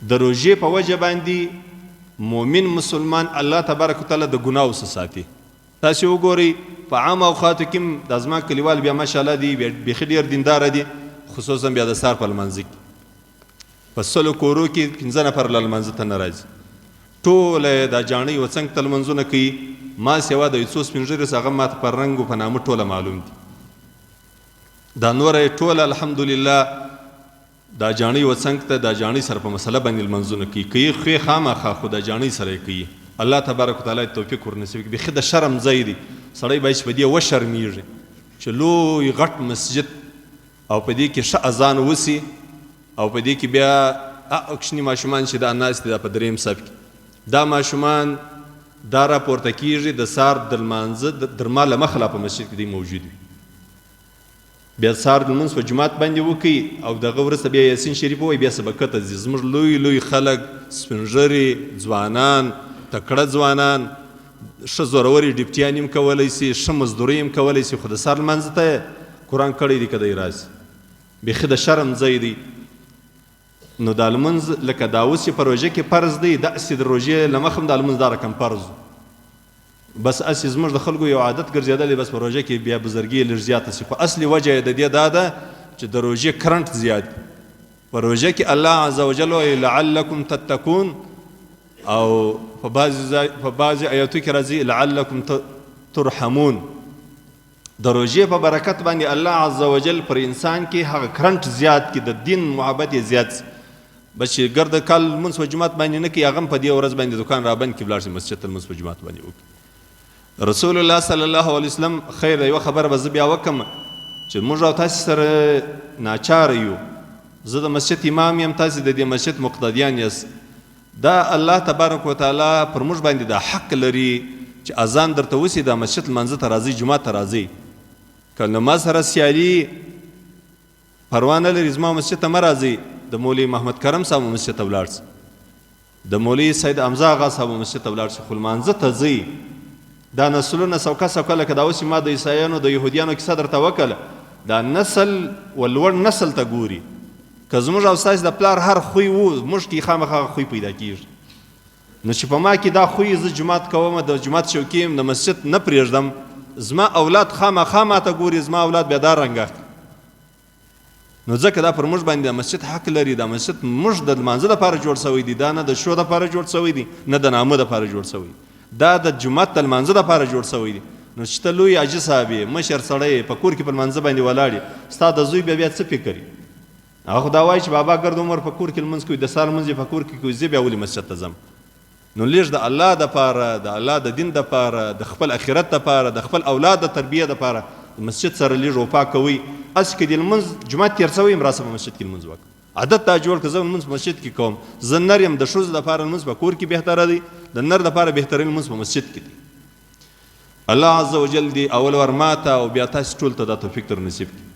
د روژې په وجه باندې مؤمن مسلمان الله تبارک وتعالی د ګناهو څخه ساتي. تاسې وګورئ په عام اوقاتو کې د زما کلیوال بیا ماشاءالله دي بیخي ډېر دینداره دي، خصوصا بیا د سهار په لمانځه کې په 100 کورو کې 15 نفر لمانځه ته نه راځي، ټوله د جاڼۍ و څنګ ته لمونځونه کوي. ما سوا د یو څو سپین ږیرو هغه ماته په رنګ و په نامه ټوله معلوم دي. دا نوره یې ټوله الحمدلله دا جاڼۍ و څنګ ته دا جاڼۍ سره په مسله باندې لمونځونه کوي، کوي خو خامخا خو د جاڼۍ سره یې کوي. الله تبارک وتعالی توفیق ورنصیب کړي. بیخي د شرم ځای دی، سړی باید چې په دې وشرمېږي چې لوی غټ مسجد او په دې کې ښه اذان وسي او په دې کې بیا کوچني ماشومان چې دا ناست دي دا په درېیم صف کې دا ماشومان دا راپورته کېږي د سهار د لمانځه تر ما له مخه لا په مسجد کې دی موجود وي. بیا سهار لمونځ په جومات باندې وکړي او دغه وروسته بیا یاسین شریف ووایي، بیا سبقته ځي. زموږ لوی لوی خلک سپین ږیري ځوانان تکړه ځوانان ښه زوروري ډیپټیان هم کولی شي، ښه مزدوري هم کولی شي، خو د سهار لمانځه ته قرآن کړی دی که دی راسي. بیخي د شرم ځای دی. نو دا لمونځ لکه دا اوس چې په روژه کې فرض دی، داسې د روژې له مخه هم دا لمونځ دا رقم فرض و. بس اسې زموږ د خلکو یو عادت ګرځېدلی، بس په روژه کې بیا بزرګي لږ زیاته شي، خو اصلي وجه یې د دې دا ده چې د روژې کرنټ زیات دی. په روژه کې الله عز وجل وایي لعلکم تتقون، او په بعضې آیاتو کې راځي لعلکم ترحمون. د روژې په برکت باندې الله عز وجل پر انسان کې هغه کرنټ زیات کړي، د دین محبت یې زیات شي. بس چې ګرد کال لمونځ په جومات باندې نه کوي، هغه هم په دې ورځ باندې دکان رابند کړي ولاړ شي مسجد ته لمونځ په جومات باندې وکړي. رسول الله صلی الله علیه وسلم خیر یوه خبره به زه بیا وکړم چې موږ او تاسې سره ناچاره یو. زه د مسجد امام یم، تاسې د دې مسجد مقتدیان یاست. دا الله تبارک وتعالی پر موږ باندې دا حق لري چې اذان درته وسي دا مسجد لمانځه ته راځئ، جومات ته راځئ. که له ما سره سیالي پروا نه لري، زما مسجد ته مه راځئ، د مولوي محمد کرم صاحب مسجد ته ولاړ شئ، د مولوي سید حمزه آغا صاحب مسجد ته ولاړ شئ، خو لمانځه ته ځئ. دا نسلونه سوکه سوکه لکه دا اوس ما د عیسایانو د یهودیانو کیسه درته وکړه، دا نسل و لوړ نسل ته ګوري. که زموږ او ستاسې د پلار هر خوی و موږ کې خامخا خوی پیدا کېږي. نو چې په ما کې دا خوی زه جومات کوم، د جومات شوقي یم، د مسجد نه پرېږدم، زما اولاد خامخا ماته ګوري، زما اولاد بیا دا رنګ اخلي. نو ځکه دا پر موږ باندې د مسجد حق لري. دا مسجد موږ د لمانځه دپاره جوړ سوی دی، دا نه د شو دپاره جوړ سوی دی، نه د نامه دپاره جوړ سوی، دا د جومات د لمانځه دپاره جوړ سوی دی. نو چې ته لوی حاجي صاحب یې، مشر سړی په کور کې په لمانځه باندې ولاړ یې، ستا د زوی بیا څه فکر یې؟ هغه خو دا وایي چې بابا ګرد عمر په کور کې لمونځ کوي، د سهار لمونځ یې په کور کې کوي، زه بیا ولې مسجد ته ځم؟ نو لږ د الله دپاره، د الله د دین دپاره، د خپل آخرت دپاره، د خپل اولاد د تربیه دپاره د مسجد سره لږ وفا کوئ. هسې که د لمونځ جومات تېر سوی یم، راسه په مسجد کې لمونځ وکړه. عادت دا جوړ که زه لمونځ په مسجد کې کوم. زه نر یم، د ښځو دپاره لمونځ په کور کې بهتره دی، د نر دپاره بهترین لمونځ په مسجد کې دی. الله عز وجل دی اول ور ماته او بیا تاسې ټول ته دا توفیق در نصیب کړي.